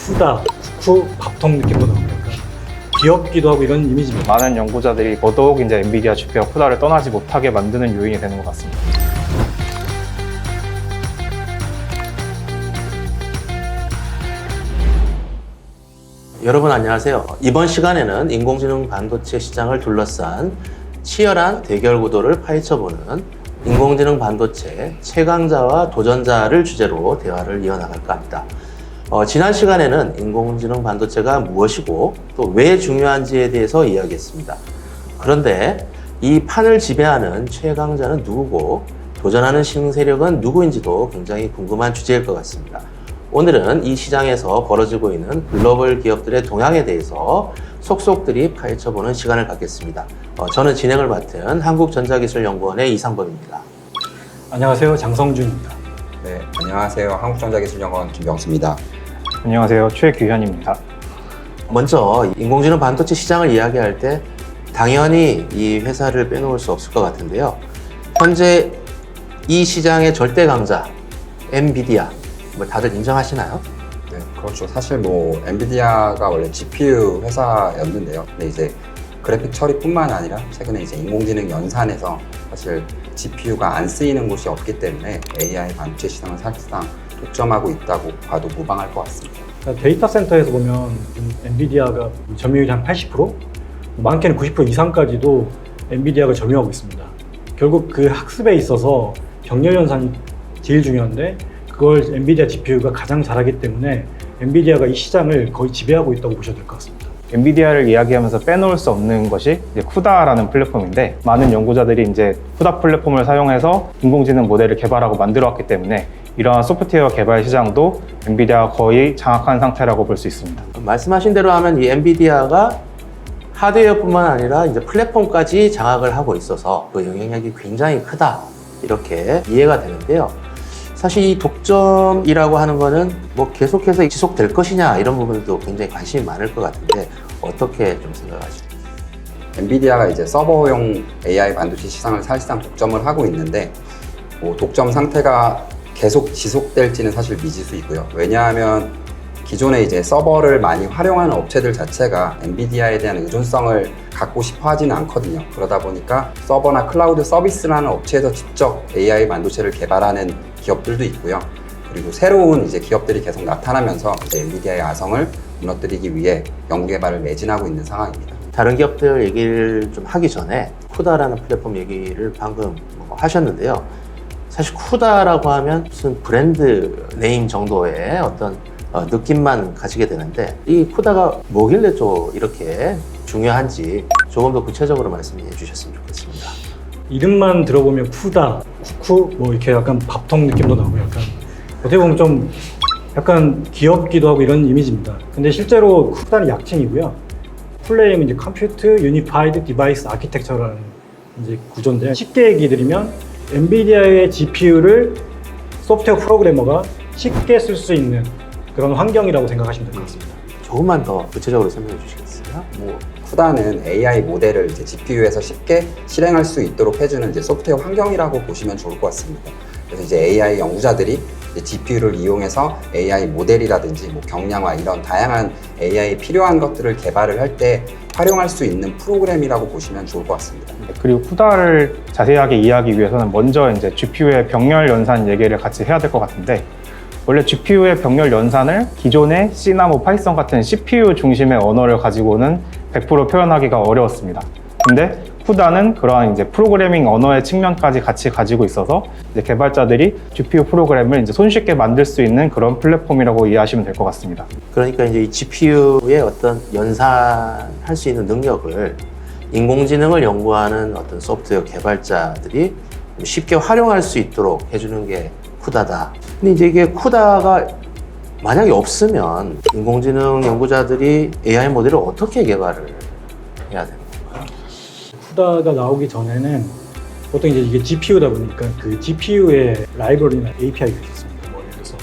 쿠다, 쿠쿠, 밥통 느낌도 나고 약간 귀엽기도 하고 이런 이미지입니다. 많은 연구자들이 더더욱 이제 엔비디아 GPU가 쿠다를 떠나지 못하게 만드는 요인이 되는 것 같습니다. 여러분 안녕하세요. 이번 시간에는 인공지능 반도체 시장을 둘러싼 치열한 대결 구도를 파헤쳐보는 인공지능 반도체 최강자와 도전자를 주제로 대화를 이어나갈까 합니다. 지난 시간에는 인공지능 반도체가 무엇이고 또 왜 중요한지에 대해서 이야기했습니다. 그런데 이 판을 지배하는 최강자는 누구고 도전하는 신세력은 누구인지도 굉장히 궁금한 주제일 것 같습니다. 오늘은 이 시장에서 벌어지고 있는 글로벌 기업들의 동향에 대해서 속속들이 파헤쳐보는 시간을 갖겠습니다. 저는 진행을 맡은 한국전자기술연구원의 이상범입니다. 안녕하세요, 장성준입니다. 네, 안녕하세요. 한국전자기술연구원 김병수입니다. 안녕하세요. 최규현입니다. 먼저 인공지능 반도체 시장을 이야기할 때 당연히 이 회사를 빼놓을 수 없을 것 같은데요. 현재 이 시장의 절대 강자 엔비디아 다들 인정하시나요? 네, 그렇죠. 사실 엔비디아가 원래 GPU 회사였는데요. 근데 이제 그래픽 처리뿐만 아니라 최근에 이제 인공지능 연산에서 사실 GPU가 안 쓰이는 곳이 없기 때문에 AI 반도체 시장은 사실상 독점하고 있다고 봐도 무방할 것 같습니다. 그러니까 데이터 센터에서 보면 엔비디아가 점유율이 한 80%? 많게는 90% 이상까지도 엔비디아가 점유하고 있습니다. 결국 그 학습에 있어서 경렬 연산이 제일 중요한데 그걸 엔비디아 GPU가 가장 잘하기 때문에 엔비디아가 이 시장을 거의 지배하고 있다고 보셔야 될 것 같습니다. 엔비디아를 이야기하면서 빼놓을 수 없는 것이 이제 쿠다라는 플랫폼인데 많은 연구자들이 이제 쿠다 플랫폼을 사용해서 인공지능 모델을 개발하고 만들어왔기 때문에 이러한 소프트웨어 개발 시장도 엔비디아가 거의 장악한 상태라고 볼 수 있습니다. 말씀하신 대로 하면 이 엔비디아가 하드웨어뿐만 아니라 이제 플랫폼까지 장악을 하고 있어서 그 영향력이 굉장히 크다 이렇게 이해가 되는데요. 사실 이 독점이라고 하는 거는 계속해서 지속될 것이냐 이런 부분도 굉장히 관심이 많을 것 같은데 어떻게 좀 생각하시나요? 엔비디아가 이제 서버용 AI 반도체 시장을 사실상 독점을 하고 있는데 독점 상태가 계속 지속될지는 사실 미지수이고요. 왜냐하면 기존에 이제 서버를 많이 활용하는 업체들 자체가 엔비디아에 대한 의존성을 갖고 싶어 하지는 않거든요. 그러다 보니까 서버나 클라우드 서비스라는 업체에서 직접 AI 반도체를 개발하는 기업들도 있고요. 그리고 새로운 이제 기업들이 계속 나타나면서 이제 엔비디아의 아성을 무너뜨리기 위해 연구개발을 매진하고 있는 상황입니다. 다른 기업들 얘기를 좀 하기 전에 쿠다라는 플랫폼 얘기를 방금 하셨는데요. 사실 쿠다라고 하면 무슨 브랜드 네임 정도의 어떤 느낌만 가지게 되는데 이 쿠다가 뭐길래 또 이렇게 중요한지 조금 더 구체적으로 말씀해 주셨으면 좋겠습니다. 이름만 들어보면 쿠다, 쿠쿠 이렇게 약간 밥통 느낌도 나고 약간 어떻게 보면 좀 약간 귀엽기도 하고 이런 이미지입니다. 근데 실제로 쿠다는 약칭이고요. 풀네임은 이제 컴퓨터 유니파이드 디바이스 아키텍처라는 이제 구조인데 쉽게 얘기 드리면 엔비디아의 GPU를 소프트웨어 프로그래머가 쉽게 쓸 수 있는 그런 환경이라고 생각하시면 될 것 같습니다. 조금만 더 구체적으로 설명해 주시겠어요? 쿠다는 AI 모델을 이제 GPU에서 쉽게 실행할 수 있도록 해주는 이제 소프트웨어 환경이라고 보시면 좋을 것 같습니다. 그래서 이제 AI 연구자들이 이제 GPU를 이용해서 AI 모델이라든지 경량화 이런 다양한 AI에 필요한 것들을 개발을 할 때 활용할 수 있는 프로그램이라고 보시면 좋을 것 같습니다. 그리고 쿠다를 자세하게 이해하기 위해서는 먼저 이제 GPU의 병렬 연산 얘기를 같이 해야 될 것 같은데 원래 GPU의 병렬 연산을 기존의 C나 파이썬 같은 CPU 중심의 언어를 가지고는 100% 표현하기가 어려웠습니다. 근데 쿠다는 그러한 이제 프로그래밍 언어의 측면까지 같이 가지고 있어서 이제 개발자들이 GPU 프로그램을 이제 손쉽게 만들 수 있는 그런 플랫폼이라고 이해하시면 될 것 같습니다. 그러니까 이제 이 GPU의 어떤 연산할 수 있는 능력을 인공지능을 연구하는 어떤 소프트웨어 개발자들이 쉽게 활용할 수 있도록 해주는 게 쿠다다. 근데 이제 이게 쿠다가 만약에 없으면 인공지능 연구자들이 AI 모델을 어떻게 개발을 해야 되는 건가요? 쿠다가 나오기 전에는 보통 이게 GPU다 보니까 그 GPU의 라이브러리나 API가 있었습니다. 예를 들어서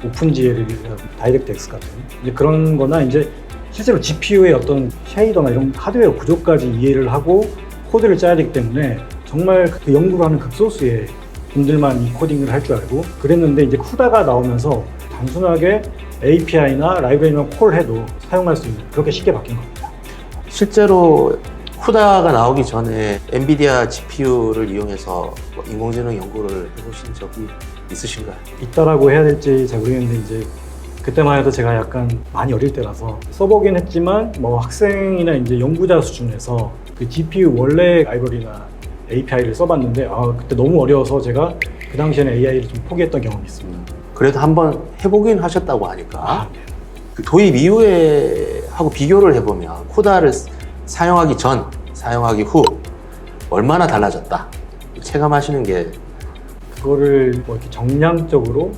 오픈GL이나 다이렉트X 같은 이제 그런 거나 이제 실제로 GPU의 어떤 쉐이더나 이런 하드웨어 구조까지 이해를 하고 코드를 짜야 되기 때문에 정말 그 연구를 하는 극소수의 분들만 이 코딩을 할 줄 알고 그랬는데 이제 쿠다가 나오면서 단순하게 API나 라이브러리만 콜해도 사용할 수 있는 그렇게 쉽게 바뀐 겁니다. 실제로 쿠다가 나오기 전에 엔비디아 GPU를 이용해서 뭐 인공지능 연구를 해보신 적이 있으신가요? 있다라고 해야 될지 잘 모르겠는데 이제 그때만 해도 제가 약간 많이 어릴 때라서 써보긴 했지만 뭐 학생이나 이제 연구자 수준에서 그 GPU 원래 라이브러리나 API를 써봤는데 그때 너무 어려워서 제가 그 당시에는 AI를 좀 포기했던 경험이 있습니다. 그래도 한번 해보긴 하셨다고 하니까 네. 그 도입 이후에 하고 비교를 해보면 쿠다를 사용하기 전, 사용하기 후 얼마나 달라졌다 체감하시는 게 그거를 뭐 이렇게 정량적으로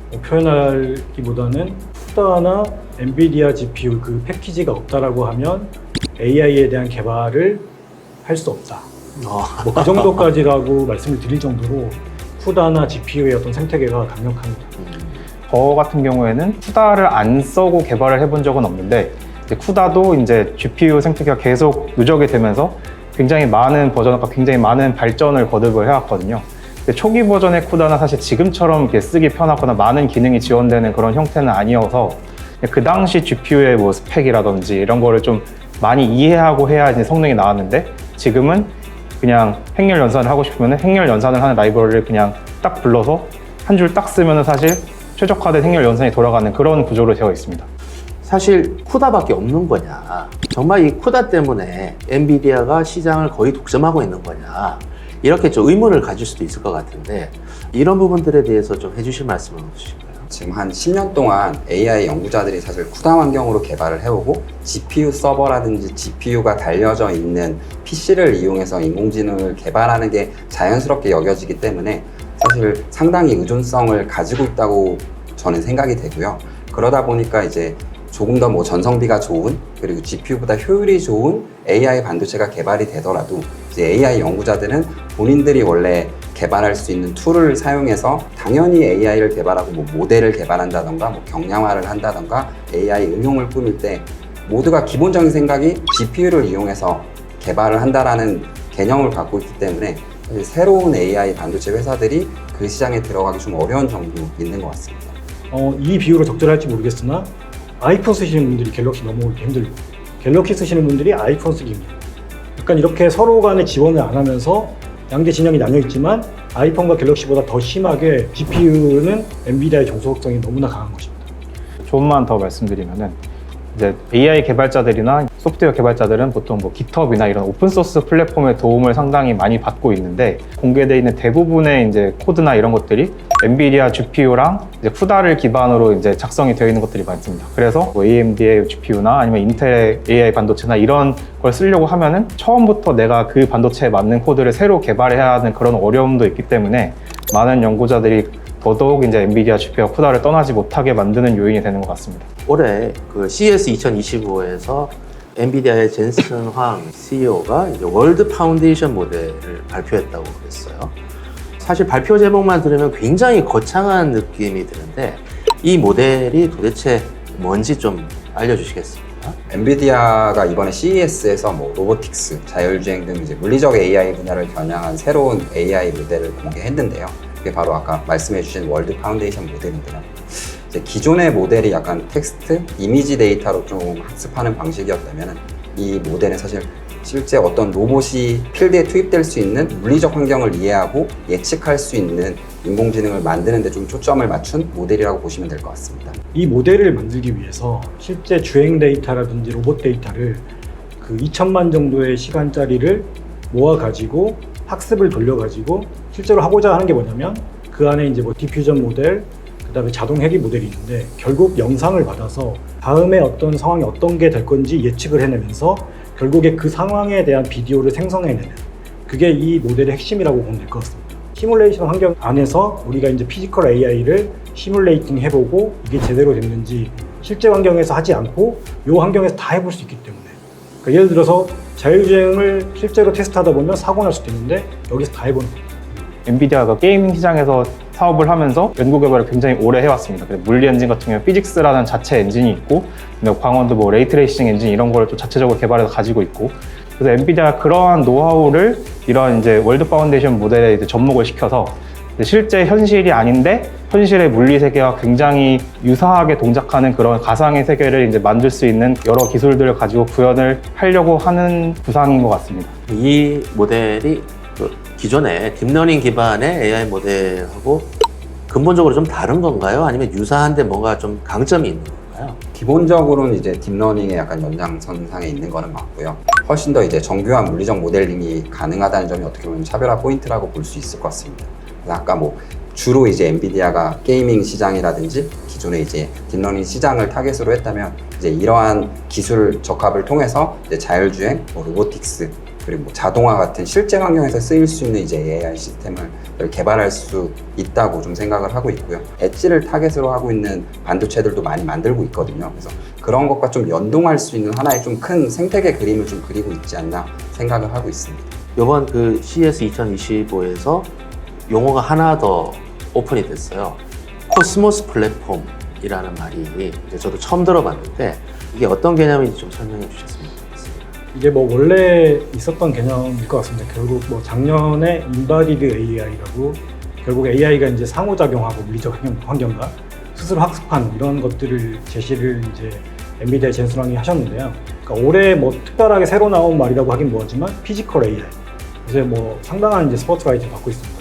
뭐 표현하기보다는 쿠다나 엔비디아 GPU 그 패키지가 없다라고 하면 AI에 대한 개발을 할 수 없다. 뭐 그 정도까지라고 말씀을 드릴 정도로 쿠다나 GPU의 어떤 생태계가 강력합니다. 저 같은 경우에는 쿠다를 안 써고 개발을 해본 적은 없는데 이제 쿠다도 이제 GPU 생태계가 계속 누적이 되면서 굉장히 많은 버전과 굉장히 많은 발전을 거듭을 해왔거든요. 근데 초기 버전의 쿠다는 사실 지금처럼 이렇게 쓰기 편하거나 많은 기능이 지원되는 그런 형태는 아니어서 그 당시 GPU의 뭐 스펙이라든지 이런 거를 좀 많이 이해하고 해야 이제 성능이 나왔는데 지금은 그냥 행렬 연산을 하고 싶으면 행렬 연산을 하는 라이브러리를 그냥 딱 불러서 한 줄 딱 쓰면 사실 최적화된 행렬 연산이 돌아가는 그런 구조로 되어 있습니다. 사실 쿠다밖에 없는 거냐, 정말 이 쿠다 때문에 엔비디아가 시장을 거의 독점하고 있는 거냐, 이렇게 좀 의문을 가질 수도 있을 것 같은데 이런 부분들에 대해서 좀 해주실 말씀은 없으신가요? 지금 한 10년 동안 AI 연구자들이 사실 쿠다 환경으로 개발을 해오고 GPU 서버라든지 GPU가 달려져 있는 PC를 이용해서 인공지능을 개발하는 게 자연스럽게 여겨지기 때문에 사실 상당히 의존성을 가지고 있다고 저는 생각이 되고요. 그러다 보니까 이제 조금 더 뭐 전성비가 좋은 그리고 GPU보다 효율이 좋은 AI 반도체가 개발이 되더라도 이제 AI 연구자들은 본인들이 원래 개발할 수 있는 툴을 사용해서 당연히 AI를 개발하고 뭐 모델을 개발한다던가 뭐 경량화를 한다던가 AI 응용을 꾸밀 때 모두가 기본적인 생각이 GPU를 이용해서 개발을 한다라는 개념을 갖고 있기 때문에 새로운 AI 반도체 회사들이 그 시장에 들어가기 좀 어려운 점도 있는 것 같습니다. 이 비유로 적절할지 모르겠으나 아이폰 쓰시는 분들이 갤럭시 넘어오기 힘들고 갤럭시 쓰시는 분들이 아이폰 쓰기 힘들고 약간 이렇게 서로 간에 지원을 안 하면서 양대 진영이 나뉘어 있지만 아이폰과 갤럭시보다 더 심하게 GPU는 엔비디아의 종속성이 너무나 강한 것입니다. 조금만 더 말씀드리면은 이제 AI 개발자들이나 소프트웨어 개발자들은 보통 뭐 GitHub이나 이런 오픈소스 플랫폼의 도움을 상당히 많이 받고 있는데 공개되어 있는 대부분의 이제 코드나 이런 것들이 엔비디아 GPU랑 이제 쿠다를 기반으로 이제 작성이 되어 있는 것들이 많습니다. 그래서 뭐 AMD의 GPU나 아니면 인텔의 AI 반도체나 이런 걸 쓰려고 하면은 처음부터 내가 그 반도체에 맞는 코드를 새로 개발해야 하는 그런 어려움도 있기 때문에 많은 연구자들이 더더욱 이제 엔비디아 GPU와 쿠다를 떠나지 못하게 만드는 요인이 되는 것 같습니다. 올해 그 CES 2025에서 엔비디아의 젠슨 황 CEO가 이제 월드 파운데이션 모델을 발표했다고 그랬어요. 사실 발표 제목만 들으면 굉장히 거창한 느낌이 드는데 이 모델이 도대체 뭔지 좀 알려주시겠습니까? 엔비디아가 이번에 CES에서 뭐 로보틱스, 자율주행 등 이제 물리적 AI 분야를 겨냥한 새로운 AI 모델을 공개했는데요. 그게 바로 아까 말씀해주신 월드 파운데이션 모델인데요. 이제 기존의 모델이 약간 텍스트, 이미지 데이터로 좀 학습하는 방식이었다면 이 모델은 사실 실제 어떤 로봇이 필드에 투입될 수 있는 물리적 환경을 이해하고 예측할 수 있는 인공지능을 만드는 데 좀 초점을 맞춘 모델이라고 보시면 될 것 같습니다. 이 모델을 만들기 위해서 실제 주행 데이터라든지 로봇 데이터를 그 2천만 정도의 시간짜리를 모아가지고 학습을 돌려가지고 실제로 하고자 하는 게 뭐냐면 그 안에 이제 뭐 디퓨전 모델, 그 다음에 자동 회귀 모델이 있는데 결국 영상을 받아서 다음에 어떤 상황이 어떤 게 될 건지 예측을 해내면서 결국에 그 상황에 대한 비디오를 생성해내는 그게 이 모델의 핵심이라고 보면 될 것 같습니다. 시뮬레이션 환경 안에서 우리가 이제 피지컬 AI를 시뮬레이팅 해보고 이게 제대로 됐는지 실제 환경에서 하지 않고 이 환경에서 다 해볼 수 있기 때문에 그러니까 예를 들어서 자율주행을 실제로 테스트하다 보면 사고 날 수도 있는데 여기서 다 해보는 겁니다. 엔비디아가 게임 시장에서 사업을 하면서 연구 개발을 굉장히 오래 해왔습니다. 물리 엔진 같은 경우에 피직스라는 자체 엔진이 있고 광원도 뭐 레이트레이싱 엔진 이런 거를 또 자체적으로 개발해서 가지고 있고 그래서 엔비디아가 그러한 노하우를 이런 이제 월드 파운데이션 모델에 이제 접목을 시켜서 실제 현실이 아닌데 현실의 물리 세계와 굉장히 유사하게 동작하는 그런 가상의 세계를 이제 만들 수 있는 여러 기술들을 가지고 구현을 하려고 하는 구상인 것 같습니다. 이 모델이 그 기존의 딥러닝 기반의 AI 모델하고 근본적으로 좀 다른 건가요? 아니면 유사한데 뭔가 좀 강점이 있는 건가요? 기본적으로는 이제 딥러닝의 약간 연장선상에 있는 거는 맞고요. 훨씬 더 이제 정교한 물리적 모델링이 가능하다는 점이 어떻게 보면 차별화 포인트라고 볼 수 있을 것 같습니다. 그래서 아까 뭐 주로 이제 엔비디아가 게이밍 시장이라든지 기존의 이제 딥러닝 시장을 타겟으로 했다면 이제 이러한 기술 적합을 통해서 이제 자율주행, 뭐 로보틱스 그리고 뭐 자동화 같은 실제 환경에서 쓰일 수 있는 이제 AI 시스템을 개발할 수 있다고 좀 생각을 하고 있고요. 엣지를 타겟으로 하고 있는 반도체들도 많이 만들고 있거든요. 그래서 그런 것과 좀 연동할 수 있는 하나의 좀 큰 생태계 그림을 좀 그리고 있지 않나 생각을 하고 있습니다. 이번 그 CES 2025에서 용어가 하나 더 오픈이 됐어요. 코스모스 플랫폼이라는 말이 이제 저도 처음 들어봤는데 이게 어떤 개념인지 좀 설명해 주셨으면 좋겠습니다. 이게 뭐 원래 있었던 개념일 것 같습니다. 결국 뭐 작년에 인바디드 AI라고 결국 AI가 이제 상호작용하고 물리적 환경과 스스로 학습하는 이런 것들을 제시를 이제 엔비디아 젠슨왕이 하셨는데요. 그러니까 올해 뭐 특별하게 새로 나온 말이라고 하긴 뭐하지만 피지컬 AI. 그래서 뭐 상당한 이제 스포트라이트를 받고 있습니다.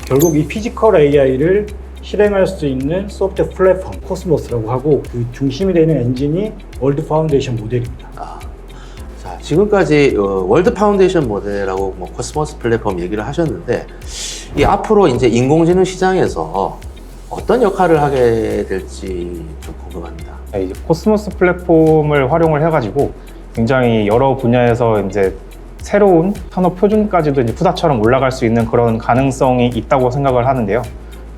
결국 이 피지컬 AI를 실행할 수 있는 소프트웨어 플랫폼 코스모스라고 하고 그 중심이 되는 엔진이 월드 파운데이션 모델입니다. 자, 지금까지 월드 파운데이션 모델하고 뭐 코스모스 플랫폼 얘기를 하셨는데 이 앞으로 이제 인공지능 시장에서 어떤 역할을 하게 될지 좀 궁금합니다. 이제 코스모스 플랫폼을 활용을 해가지고 굉장히 여러 분야에서 이제 새로운 산업 표준까지도 이제 푸다처럼 올라갈 수 있는 그런 가능성이 있다고 생각을 하는데요.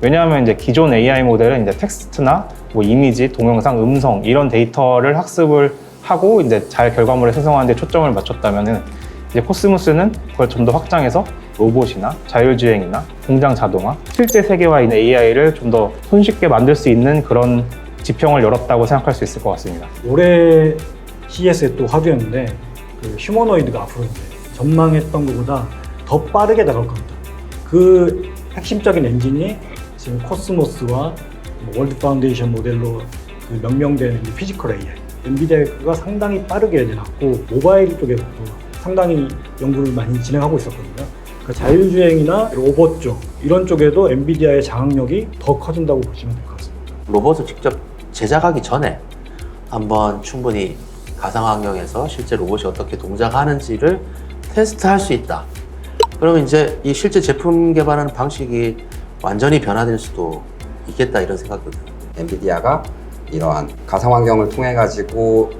왜냐하면 이제 기존 AI 모델은 이제 텍스트나 뭐 이미지, 동영상, 음성 이런 데이터를 학습을 하고 이제 잘 결과물을 생성하는 데 초점을 맞췄다면은 이제 코스모스는 그걸 좀 더 확장해서 로봇이나 자율주행이나 공장 자동화, 실제 세계와 있는 AI를 좀 더 손쉽게 만들 수 있는 그런 지평을 열었다고 생각할 수 있을 것 같습니다. 올해 CES에 또 화두였는데 그 휴머노이드가 앞으로 이제 전망했던 것보다 더 빠르게 나갈 겁니다. 그 핵심적인 엔진이 지금 코스모스와 월드 파운데이션 모델로 그 명명되는 이제 피지컬 AI. 엔비디아가 상당히 빠르게 나왔고 모바일 쪽에서도 상당히 연구를 많이 진행하고 있었거든요. 그러니까 자율주행이나 로봇 쪽 이런 쪽에도 엔비디아의 장악력이 더 커진다고 보시면 될 것 같습니다. 로봇을 직접 제작하기 전에 한번 충분히 가상환경에서 실제 로봇이 어떻게 동작하는지를 테스트할 수 있다. 그러면 이제 이 실제 제품 개발하는 방식이 완전히 변화될 수도 있겠다 이런 생각도 듭니다. 엔비디아가 이러한 가상 환경을 통해 가지고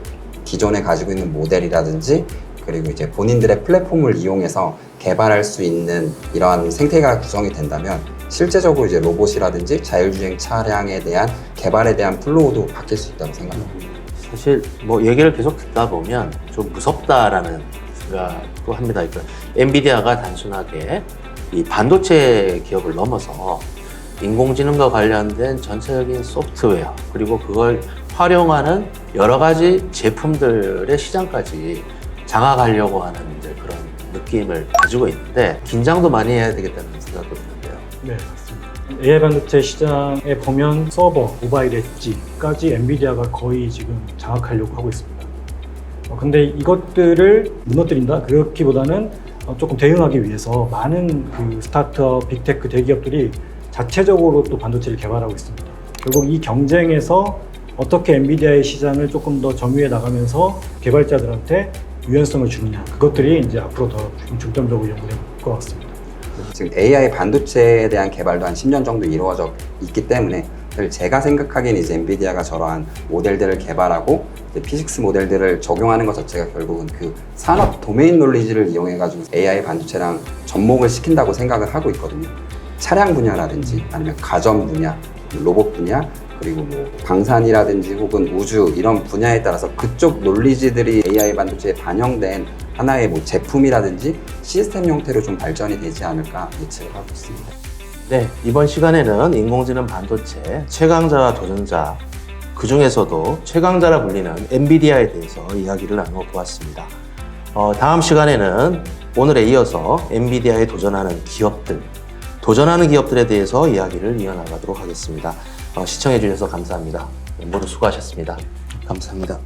기존에 가지고 있는 모델이라든지 그리고 이제 본인들의 플랫폼을 이용해서 개발할 수 있는 이러한 생태계가 구성이 된다면 실제적으로 이제 로봇이라든지 자율주행 차량에 대한 개발에 대한 플로우도 바뀔 수 있다고 생각합니다. 사실 뭐 얘기를 계속 듣다 보면 좀 무섭다라는 생각도 합니다. 그러니까 엔비디아가 단순하게 이 반도체 기업을 넘어서 인공지능과 관련된 전체적인 소프트웨어 그리고 그걸 활용하는 여러 가지 제품들의 시장까지 장악하려고 하는 이제 그런 느낌을 가지고 있는데 긴장도 많이 해야 되겠다는 생각도 드는데요. 네, 맞습니다. AI 반도체 시장에 보면 서버, 모바일 엣지까지 엔비디아가 거의 지금 장악하려고 하고 있습니다. 근데 이것들을 무너뜨린다? 그렇기보다는 조금 대응하기 위해서 많은 그 스타트업, 빅테크 대기업들이 자체적으로 또 반도체를 개발하고 있습니다. 결국 이 경쟁에서 어떻게 엔비디아의 시장을 조금 더 점유해 나가면서 개발자들한테 유연성을 주느냐, 그것들이 이제 앞으로 더 중점적으로 연구될 것 같습니다. 지금 AI 반도체에 대한 개발도 한 10년 정도 이루어져 있기 때문에 제가 생각하기에는 이제 엔비디아가 저러한 모델들을 개발하고 이제 피직스 모델들을 적용하는 것 자체가 결국은 그 산업 도메인 논리지를 이용해가지고 AI 반도체랑 접목을 시킨다고 생각을 하고 있거든요. 차량 분야라든지 아니면 가전 분야, 로봇 분야, 그리고 뭐 방산이라든지 혹은 우주 이런 분야에 따라서 그쪽 논리지들이 AI 반도체에 반영된 하나의 뭐 제품이라든지 시스템 형태로 좀 발전이 되지 않을까 예측을 하고 있습니다. 네, 이번 시간에는 인공지능 반도체 최강자와 도전자, 그 중에서도 최강자라 불리는 엔비디아에 대해서 이야기를 나눠보았습니다. 다음 시간에는 오늘에 이어서 엔비디아에 도전하는 기업들, 도전하는 기업들에 대해서 이야기를 이어나가도록 하겠습니다. 시청해 주셔서 감사합니다. 모두 수고하셨습니다. 감사합니다.